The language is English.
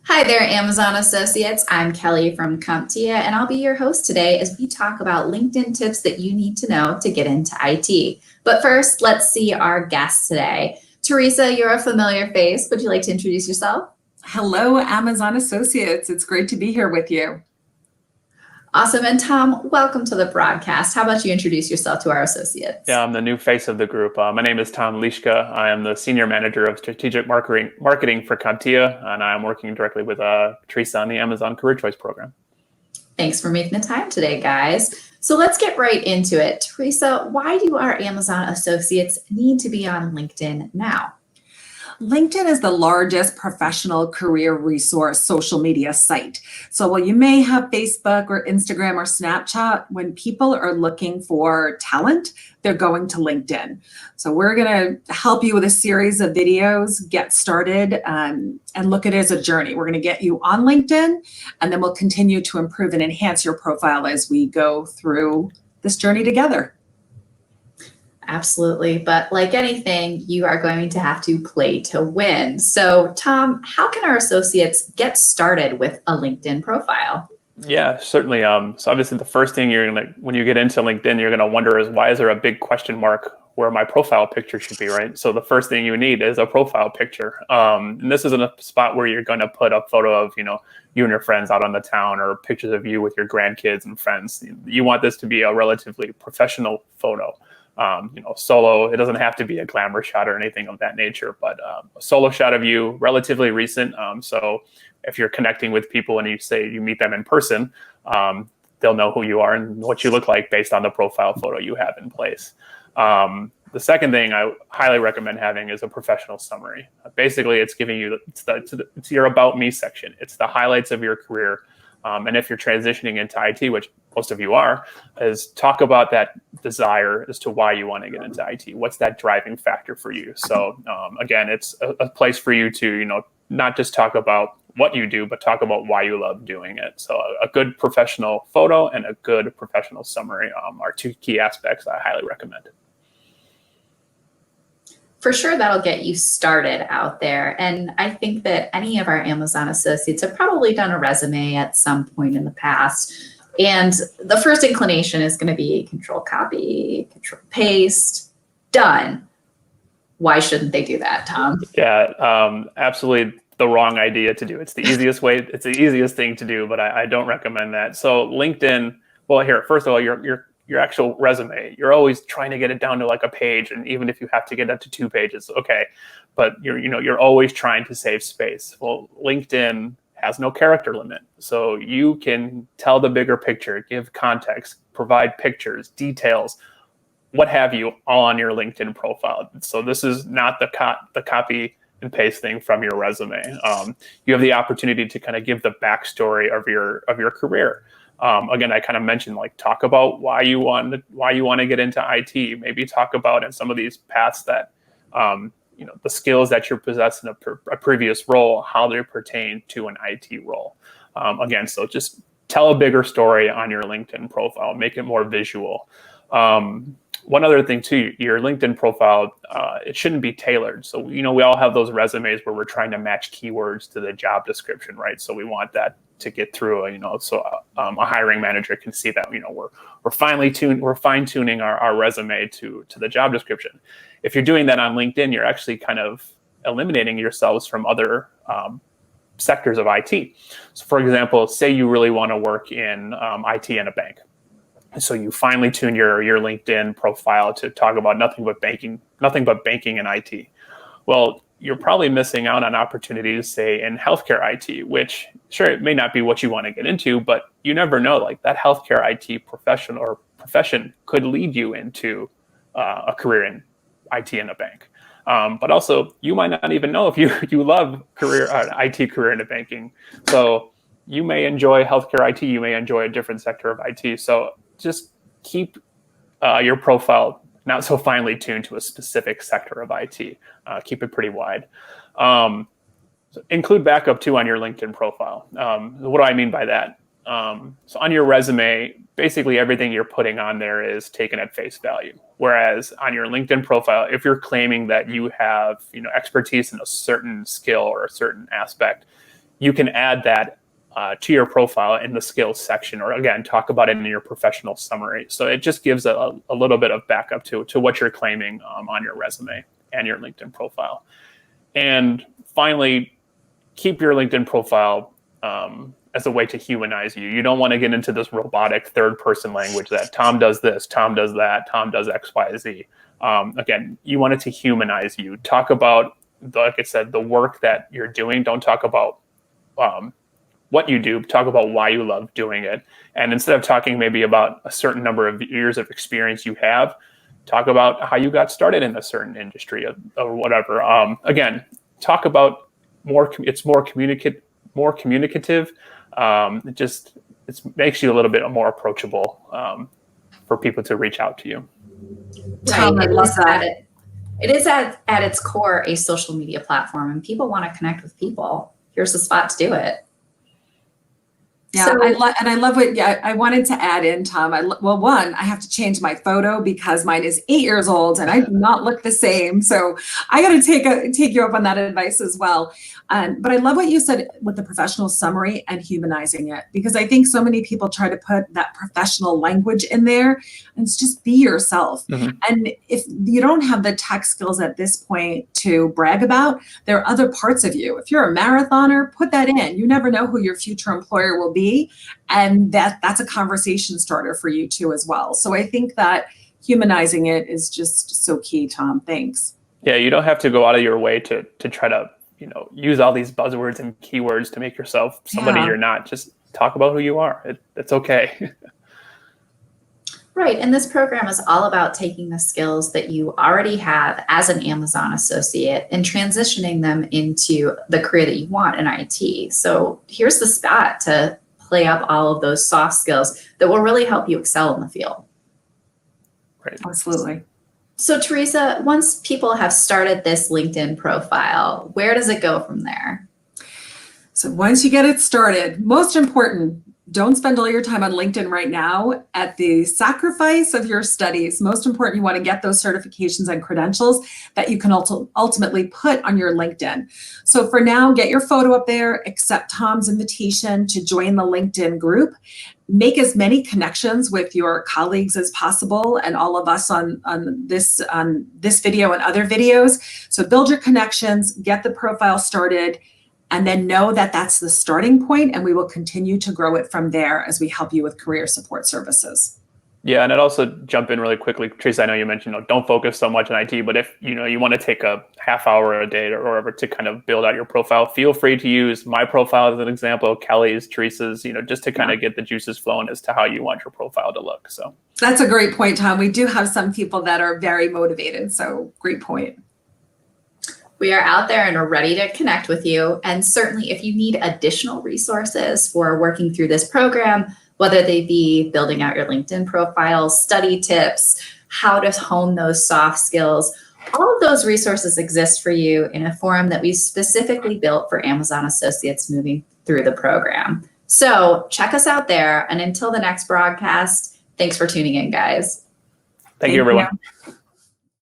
Hi there, Amazon Associates. I'm Kelly from CompTIA, and I'll be your host today as we talk about LinkedIn tips that you need to know to get into IT. But first, let's see our guest today. Teresa, you're a familiar face. Would you like to introduce yourself? Hello, Amazon Associates. It's great to be here with you. Awesome. And Tom, welcome to the broadcast. How about you introduce yourself to our associates? Yeah, I'm the new face of the group. My name is Tom Lischka. I am the Senior Manager of Strategic Marketing for CompTIA, and I'm working directly with Teresa on the Amazon Career Choice Program. Thanks for making the time today, guys. So let's get right into it. Teresa, why do our Amazon associates need to be on LinkedIn now? LinkedIn is the largest professional career resource social media site. So while you may have Facebook or Instagram or Snapchat, when people are looking for talent, they're going to LinkedIn. So we're going to help you with a series of videos, get started, and look at it as a journey. We're going to get you on LinkedIn, and then we'll continue to improve and enhance your profile as we go through this journey together. Absolutely. But like anything, you are going to have to play to win. So, Tom, how can our associates get started with a LinkedIn profile? Yeah, certainly. So obviously, the first thing when you get into LinkedIn, you're gonna wonder is why is there a big question mark where my profile picture should be, right? So the first thing you need is a profile picture, and this isn't a spot where you're gonna put a photo of you and your friends out on the town or pictures of you with your grandkids and friends. You want this to be a relatively professional photo. Solo. It doesn't have to be a glamour shot or anything of that nature, but a solo shot of you, relatively recent. So if you're connecting with people and you say you meet them in person, they'll know who you are and what you look like based on the profile photo you have in place. The second thing I highly recommend having is a professional summary. Basically, it's giving you it's your about me section. It's the highlights of your career. And if you're transitioning into IT, which most of you are, is talk about that desire as to why you want to get into IT. What's that driving factor for you? So again, it's a place for you to, not just talk about what you do, but talk about why you love doing it. So a good professional photo and a good professional summary are two key aspects I highly recommend. For sure, that'll get you started out there. And I think that any of our Amazon associates have probably done a resume at some point in the past. And the first inclination is going to be control copy, control paste, done. Why shouldn't they do that, Tom? Yeah, absolutely the wrong idea to do. It's the easiest way. It's the easiest thing to do, but I don't recommend that. So LinkedIn, well, here, first of all, your actual resume, you're always trying to get it down to like a page, and even if you have to get up to 2 pages, okay, but you're always trying to save space. Well, LinkedIn has no character limit, so you can tell the bigger picture, give context, provide pictures, details, what have you, all on your LinkedIn profile. So this is not the copy and paste thing from your resume. You have the opportunity to kind of give the backstory of your career. Again, I kind of mentioned talk about why you want to get into IT. Maybe talk about in some of these paths that the skills that you possess in a previous role, how they pertain to an IT role. Again, so just tell a bigger story on your LinkedIn profile. Make it more visual. One other thing too, your LinkedIn profile, it shouldn't be tailored. So, we all have those resumes where we're trying to match keywords to the job description, right? So we want that to get through, so a hiring manager can see that, we're fine tuning our resume to the job description. If you're doing that on LinkedIn, you're actually kind of eliminating yourselves from other sectors of IT. So for example, say you really want to work in IT in a bank. So you finely tune your LinkedIn profile to talk about nothing but banking and IT. Well, you're probably missing out on opportunities, say in healthcare IT, which sure, it may not be what you want to get into, but you never know, that healthcare IT profession could lead you into a career in IT in a bank. But also you might not even know if you love IT career into banking. So you may enjoy healthcare IT, you may enjoy a different sector of IT. So just keep your profile not so finely tuned to a specific sector of IT. Keep it pretty wide. So include backup too on your LinkedIn profile. What do I mean by that? So on your resume, basically everything you're putting on there is taken at face value. Whereas on your LinkedIn profile, if you're claiming that you have expertise in a certain skill or a certain aspect, you can add that to your profile in the skills section, or again, talk about it in your professional summary. So it just gives a little bit of backup to what you're claiming on your resume and your LinkedIn profile. And finally, keep your LinkedIn profile as a way to humanize you. You don't want to get into this robotic third person language that Tom does this, Tom does that, Tom does X, Y, Z. Again, you want it to humanize you. Talk about, like I said, the work that you're doing. Don't talk about what you do. Talk about why you love doing it. And instead of talking maybe about a certain number of years of experience you have, talk about how you got started in a certain industry or whatever. Again, talk about it's more communicative. It makes you a little bit more approachable for people to reach out to you. Tom, I love that. It is at its core a social media platform, and people want to connect with people. Here's the spot to do it. Yeah, So- I love what, I wanted to add in, Tom. One, I have to change my photo because mine is 8 years old and I do not look the same. So I got to take you up on that advice as well. But I love what you said with the professional summary and humanizing it, because I think so many people try to put that professional language in there, and it's just be yourself. Mm-hmm. And if you don't have the tech skills at this point to brag about, there are other parts of you. If you're a marathoner, put that in. You never know who your future employer will be. And that's a conversation starter for you too as well. So I think that humanizing it is just so key, Tom. Thanks. Yeah, you don't have to go out of your way to try to, use all these buzzwords and keywords to make yourself somebody you're not. Just talk about who you are. It's okay. Right. And this program is all about taking the skills that you already have as an Amazon associate and transitioning them into the career that you want in IT. So here's the spot to play up all of those soft skills that will really help you excel in the field. Right. Absolutely. So Teresa, once people have started this LinkedIn profile, where does it go from there? So once you get it started, most important, don't spend all your time on LinkedIn right now at the sacrifice of your studies. Most important, you want to get those certifications and credentials that you can ultimately put on your LinkedIn. So for now, get your photo up there, accept Tom's invitation to join the LinkedIn group, make as many connections with your colleagues as possible and all of us on this video and other videos. So build your connections, get the profile started, and then know that that's the starting point, and we will continue to grow it from there as we help you with career support services. Yeah, and I'd also jump in really quickly, Teresa. I know you mentioned don't focus so much on IT, but if you want to take a half hour a day or whatever to kind of build out your profile, feel free to use my profile as an example, Kelly's, Teresa's, just to kind of get the juices flowing as to how you want your profile to look. So that's a great point, Tom. We do have some people that are very motivated, so great point. We are out there and are ready to connect with you. And certainly if you need additional resources for working through this program, whether they be building out your LinkedIn profile, study tips, how to hone those soft skills, all of those resources exist for you in a forum that we specifically built for Amazon associates moving through the program. So check us out there. And until the next broadcast, thanks for tuning in, guys. thank you, everyone. You.